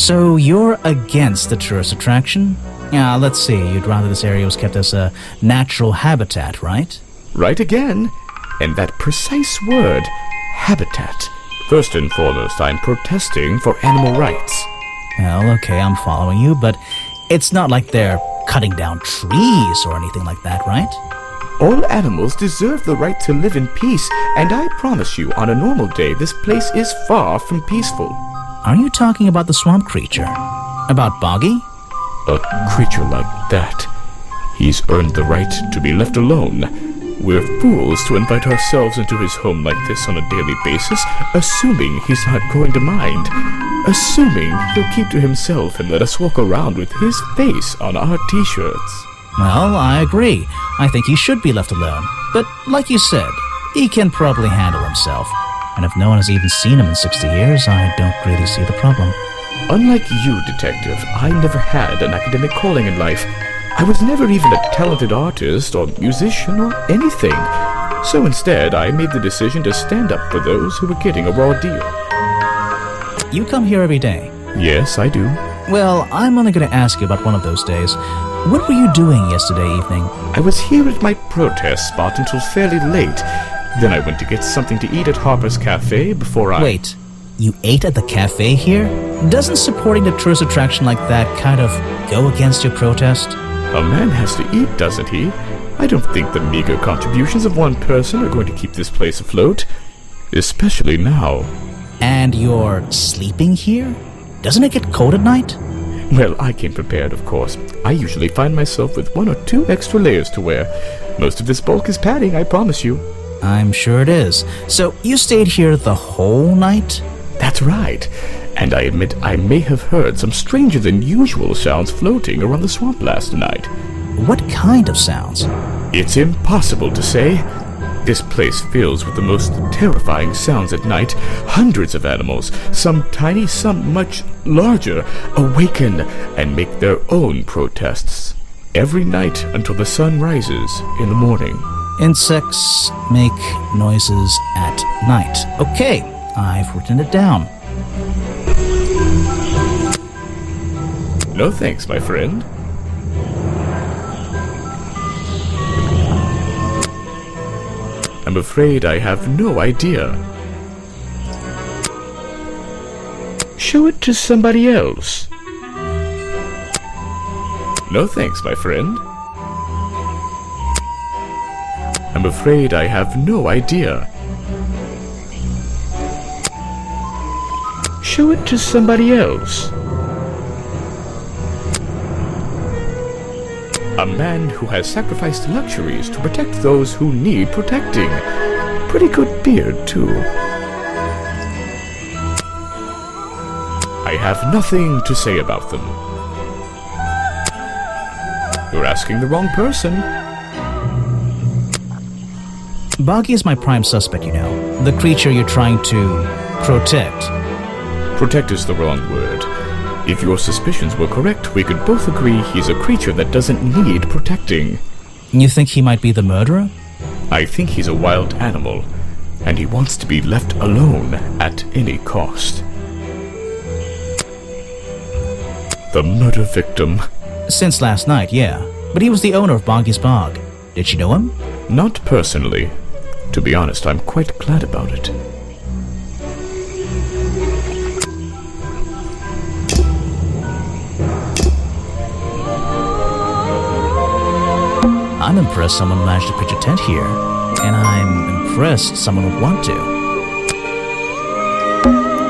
So you're against the tourist attraction? Yeah, let's see, you'd rather this area was kept as a natural habitat, right? Right again. And that precise word, habitat. First and foremost, I'm protesting for animal rights. Well, okay, I'm following you, but it's not like they're cutting down trees or anything like that, right? All animals deserve the right to live in peace, and I promise you, on a normal day, this place is far from peaceful. Are you talking about the swamp creature? About Boggy? A creature like that. He's earned the right to be left alone. We're fools to invite ourselves into his home like this on a daily basis, assuming he's not going to mind. Assuming he'll keep to himself and let us walk around with his face on our t-shirts. Well, I agree. I think he should be left alone. But like you said, he can probably handle himself. And if no one has even seen him in 60 years, I don't really see the problem. Unlike you, Detective, I never had an academic calling in life. I was never even a talented artist or musician or anything. So instead, I made the decision to stand up for those who were getting a raw deal. You come here every day? Yes, I do. Well, I'm only going to ask you about one of those days. What were you doing yesterday evening? I was here at my protest spot until fairly late. Then I went to get something to eat at Harper's Cafe before I... Wait, you ate at the cafe here? Doesn't supporting a tourist attraction like that kind of go against your protest? A man has to eat, doesn't he? I don't think the meager contributions of one person are going to keep this place afloat. Especially now. And you're sleeping here? Doesn't it get cold at night? Well, I came prepared, of course. I usually find myself with 1 or 2 extra layers to wear. Most of this bulk is padding, I promise you. I'm sure it is. So you stayed here the whole night? That's right. And I admit I may have heard some stranger than usual sounds floating around the swamp last night. What kind of sounds? It's impossible to say. This place fills with the most terrifying sounds at night. Hundreds of animals, some tiny, some much larger, awaken and make their own protests. Every night until the sun rises in the morning. Insects make noises at night. Okay, I've written it down. No thanks, my friend. I'm afraid I have no idea. Show it to somebody else. No thanks, my friend. I'm afraid I have no idea. Show it to somebody else. A man who has sacrificed luxuries to protect those who need protecting. Pretty good beard, too. I have nothing to say about them. You're asking the wrong person. Boggy is my prime suspect, you know. The creature you're trying to protect. Protect is the wrong word. If your suspicions were correct, we could both agree he's a creature that doesn't need protecting. You think he might be the murderer? I think he's a wild animal, and he wants to be left alone at any cost. The murder victim. Since last night, yeah. But he was the owner of Boggy's Bog. Did you know him? Not personally. To be honest, I'm quite glad about it. I'm impressed someone managed to pitch a tent here. And I'm impressed someone would want to.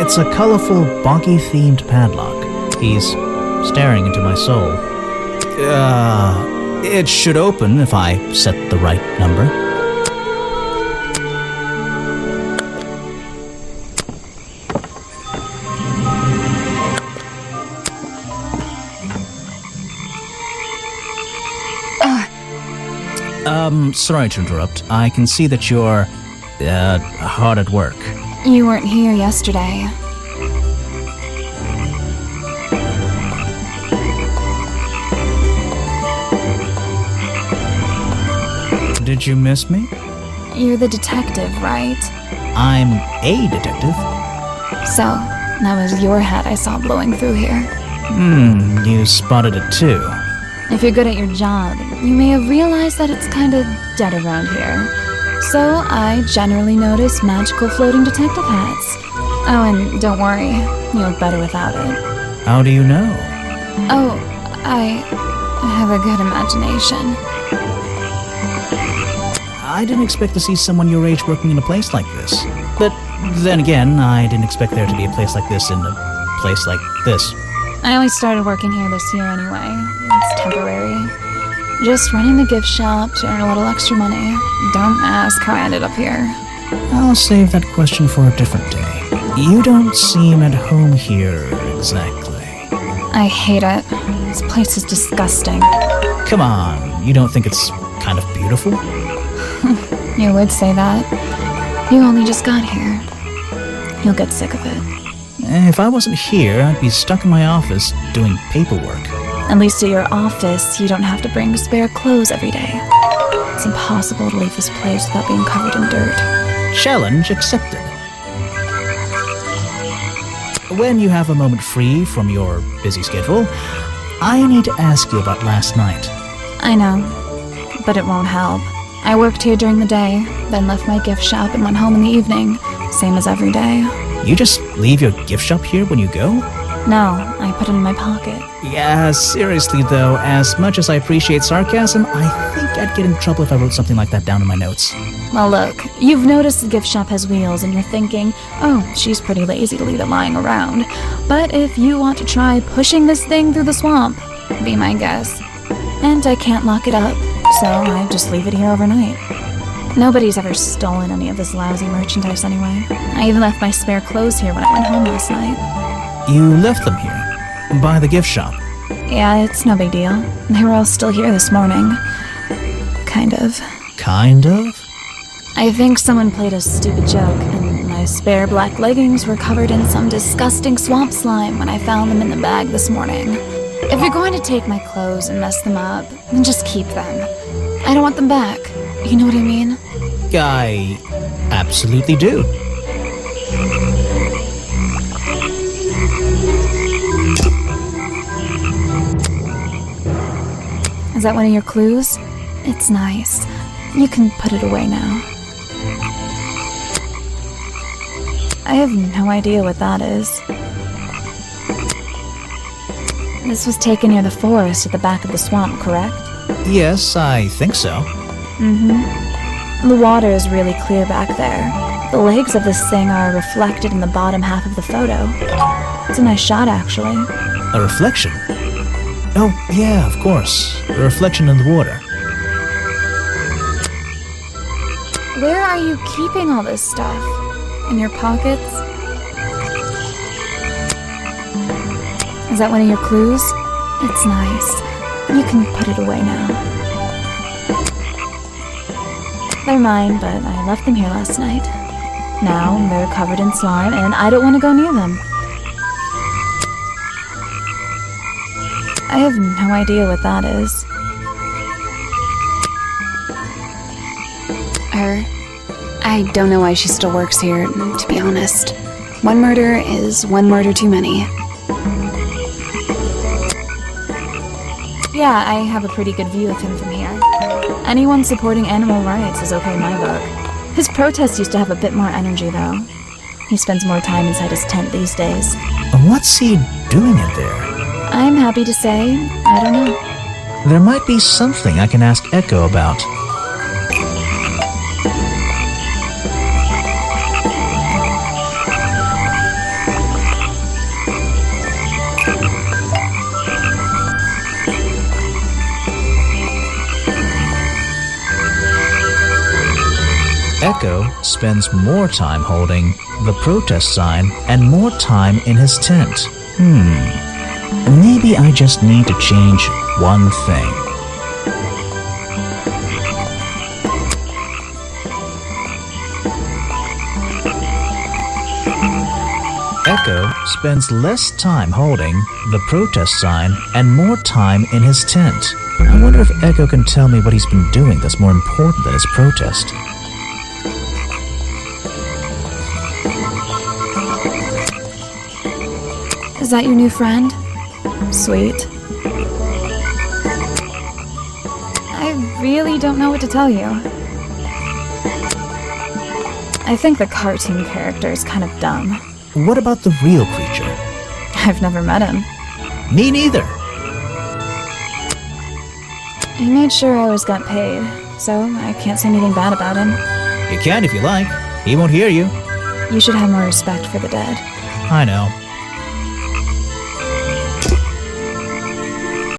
It's a colorful, Boggy-themed padlock. He's staring into my soul. It should open if I set the right number. Sorry to interrupt. I can see that you're, hard at work. You weren't here yesterday. Did you miss me? You're the detective, right? I'm a detective. So, That was your hat I saw blowing through here. You spotted it too. If you're good at your job, you may have realized that it's kinda dead around here. So I generally notice magical floating detective hats. Oh, and don't worry, you look better without it. How do you know? Oh, I have a good imagination. I didn't expect to see someone your age working in a place like this. But then again, I didn't expect there to be a place like this in a place like this. I only started working here this year anyway. It's temporary. Just running the gift shop to earn a little extra money. Don't ask how I ended up here. I'll save that question for a different day. You don't seem at home here exactly. I hate it. This place is disgusting. Come on, you don't think it's kind of beautiful? You would say that. You only just got here. You'll get sick of it. If I wasn't here, I'd be stuck in my office doing paperwork. At least at your office, you don't have to bring spare clothes every day. It's impossible to leave this place without being covered in dirt. Challenge accepted. When you have a moment free from your busy schedule, I need to ask you about last night. I know, but it won't help. I worked here during the day, then left my gift shop and went home in the evening, same as every day. You just leave your gift shop here when you go? No, I put it in my pocket. Yeah, seriously though, as much as I appreciate sarcasm, I think I'd get in trouble if I wrote something like that down in my notes. Well look, you've noticed the gift shop has wheels and you're thinking, oh, she's pretty lazy to leave it lying around. But if you want to try pushing this thing through the swamp, be my guest. And I can't lock it up, so I just leave it here overnight. Nobody's ever stolen any of this lousy merchandise anyway. I even left my spare clothes here when I went home last night. You left them here? By the gift shop? Yeah, it's no big deal. They were all still here this morning. Kind of. Kind of? I think someone played a stupid joke, and my spare black leggings were covered in some disgusting swamp slime when I found them in the bag this morning. If you're going to take my clothes and mess them up, then just keep them. I don't want them back. You know what I mean? I absolutely do. Is that one of your clues? It's nice. You can put it away now. I have no idea what that is. This was taken near the forest at the back of the swamp, correct? Yes, I think so. The water is really clear back there. The legs of this thing are reflected in the bottom half of the photo. It's a nice shot, actually. A reflection? Oh, yeah, of course. A reflection in the water. Where are you keeping all this stuff? In your pockets? Is that one of your clues? It's nice. You can put it away now. They're mine, but I left them here last night. Now they're covered in slime, and I don't want to go near them. I have no idea what that is. I don't know why she still works here, to be honest. One murder is one murder too many. Yeah, I have a pretty good view of him from here. Anyone supporting animal rights is okay in my book. His protests used to have a bit more energy, though. He spends more time inside his tent these days. What's he doing in there? I'm happy to say, I don't know. There might be something I can ask Echo about. Echo spends more time holding the protest sign and more time in his tent. Maybe I just need to change one thing. Echo spends less time holding the protest sign and more time in his tent. I wonder if Echo can tell me what he's been doing that's more important than his protest. Is that your new friend? Sweet. I really don't know what to tell you. I think the cartoon character is kind of dumb. What about the real creature? I've never met him. Me neither. He made sure I always got paid, so I can't say anything bad about him. You can if you like. He won't hear you. You should have more respect for the dead. I know.